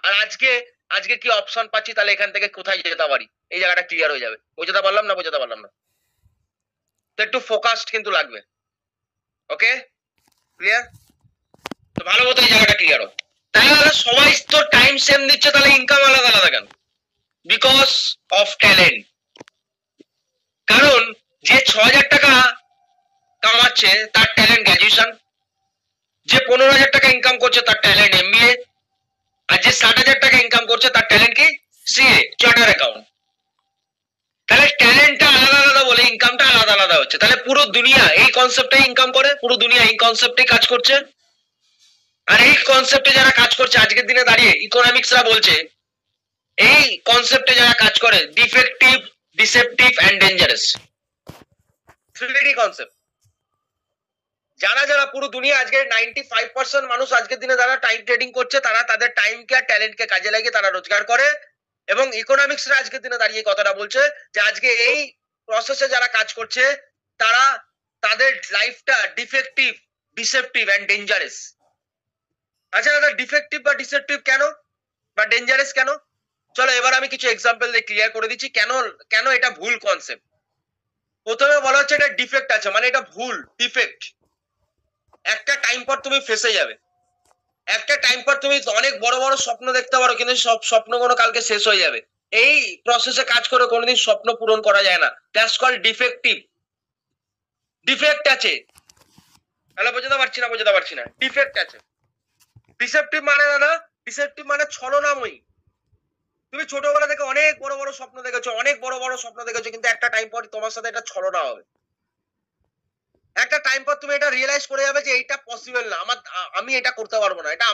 আর আজকে আজকে কি অপশন পাচ্ছি, তাহলে এখান থেকে কোথায় যেতে পারি, এই জায়গাটা ক্লিয়ার হয়ে যাবে। বোঝাতে পারলাম না? বোঝাতে পারলাম না? তো একটু ফোকাসড কিন্তু লাগবে। ওকে, ক্লিয়ার? তো ভালো মতো এই জায়গাটা ক্লিয়ার হোক। তাহলে সবাই তো টাইম সেম দিচ্ছে, তাহলে ইনকাম আলাদা আলাদা কেন? Because of talent. কারণ যে 6,000 টাকা কামাচ্ছে তার ট্যালেন্ট গ্র্যাজুয়েশন, যে 15,000 টাকা ইনকাম করছে তার ট্যালেন্ট এমবিএ, আর যে 60,000 টাকা ইনকাম করছে তার ট্যালেন্ট কি? CA, charter account. তাহলে ট্যালেন্টটা আলাদা আলাদা বলে ইনকামটা আলাদা আলাদা হচ্ছে। তাহলে পুরো দুনিয়া এই কনসেপ্টে ইনকাম করে, পুরো দুনিয়া এই কনসেপ্টে কাজ করছে। আর এই কনসেপ্টে যারা কাজ করছে আজকের দিনে দাঁড়িয়ে ইকোনমিক্সরা বলছে এই কনসেপ্টে যারা কাজ করে defective, deceptive and dangerous, 3D concept. যারা যারা পুরো দুনিয়া আজকে 95% মানুষ আজকের দিনে যারা টাইম ট্রেডিং করছে, তারা তাদের টাইমকে আর ট্যালেন্টকে কাজে লাগিয়ে তারা রোজগার করে। এবং ইকোনমিক্সরা আজকের দিনে দাঁড়িয়ে কথাটা বলছে যে আজকে এই প্রসেসে যারা কাজ করছে তারা তাদের লাইফটা ডিফেক্টিভ, ডিসেপটিভ এন্ড ডেঞ্জারাস। আচ্ছা দাদা, ডিফেক্টিভ বা ডিসেপটিভ কেন বা ডেঞ্জারাস কেন? চলো এবার আমি কিছু এক্সাম্পল দিয়ে ক্লিয়ার করে দিচ্ছি কেন কেন এটা ভুল কনসেপ্ট। প্রথমে বলা হচ্ছে এটা ডিফেক্ট আছে, মানে এটা ভুল, ডিফেক্ট। একটা টাইম পর তুমি ফেসে যাবে, একটা টাইম পর তুমি অনেক বড় বড় স্বপ্ন দেখতে পারো, কিন্তু সব স্বপ্নগুলো কালকে শেষ হয়ে যাবে। এই প্রসেসে কাজ করে কোনোদিন স্বপ্ন পূরণ করা যায় না। That's called defective. ডিফেক্ট আছে, তাহলে বোঝাতে পারছি না? বোঝাতে পারছি না? ডিফেক্ট আছে। ডিসেপটিভ মানে দাদা, ডিসেপটিভ মানে ছলনাময়ী। তুমি ছোটবেলা থেকে অনেক বড় বড় স্বপ্ন দেখেছো, অনেক বড় বড় স্বপ্ন দেখেছো, কিন্তু একটা টাইম পর তোমার সাথে এটা ছলনা হবে। একটা টাইম পর তুমি এটা রিয়েলাইজ করে যাবে যে এটা পসিবল না, আমি এটা করতে পারবো না, এটা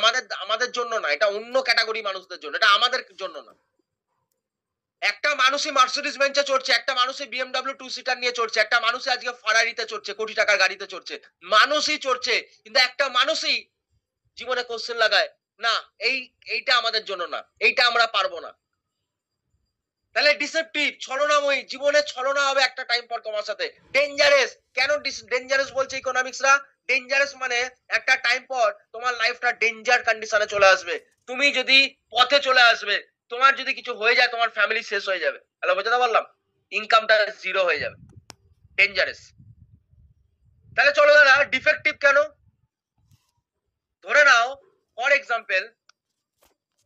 আমাদের জন্য না, এটা অন্য ক্যাটাগরি মানুষদের জন্য, এটা আমাদের জন্য না। একটা মানুষই মার্সিডিজ বেঞ্চে চড়ছে, একটা মানুষই বিএমডব্লিউ 2 সিটার নিয়ে চড়ছে, একটা মানুষই আজকে ফারারিতে চড়ছে, কোটি টাকার গাড়িতে চড়ছে, মানুষই চড়ছে। কিন্তু একটা মানুষই জীবনে কোশ্চেন লাগায় না, এইটা আমাদের জন্য না, এইটা আমরা পারবো না। তাহলে ডিসেপটিভ, ছলনাময়ী, জীবনে ছলনা হবে একটা টাইম পর তোমার সাথে। ডেঞ্জারাস, কেন ডেঞ্জারাস বলছে ইকোনমিক্সরা? ডেঞ্জারাস মানে একটা টাইম পর তোমার লাইফটা ডেঞ্জার কন্ডিশনে চলে আসবে। তুমি যদি পথে চলে আসবে, তোমার যদি কিছু হয়ে যায় তোমার ফ্যামিলি শেষ হয়ে যাবে। হ্যালো, বোঝাতে পারলাম? ইনকামটা জিরো হয়ে যাবে। ডেঞ্জারাস। তাহলে চলো দাদা, ডিফেক্টিভ কেন? ধরে নাও ফর এক্সাম্পল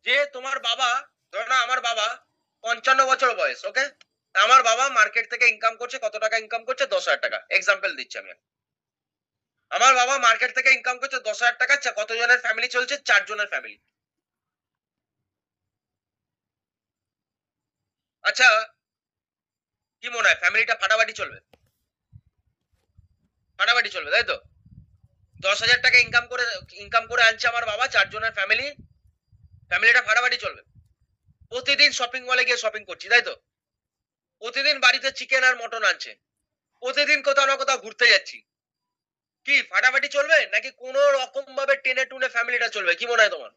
যে তোমার বাবা, ধরে নাও আমার বাবা 55 বছর বয়স, ওকে? আমার বাবা মার্কেট থেকে ইনকাম করছে, কত টাকা ইনকাম করছে? 10,000 টাকা। এক্সাম্পল দিচ্ছি আমি। আমার বাবা মার্কেট থেকে ইনকাম করছে 10,000 টাকা। কতজনের ফ্যামিলি চলছে? 4 জনের ফ্যামিলি। আচ্ছা, কি মনে হয় ফ্যামিলিটা ফাটাফাটি চলবে? ফাটাফাটি চলবে, তাই তো? 10,000 টাকা ইনকাম করে আনছে আমার বাবা, 4 জনের ফ্যামিলি, ফ্যামিলিটা ফাটাফাটি চলবে। প্রতিদিন শপিং মলে গিয়ে শপিং করছি, তাই তো? প্রতিদিন বাড়িতে চিকেন আর মটন আনছে, প্রতিদিন কোথাও না কোথাও ঘুরতে যাচ্ছি। কি ফাটাফাটি চলবে, নাকি কোনো রকম ভাবে টেনে টুনে ফ্যামিলিটা চলবে? কি মনে হয় তোমার?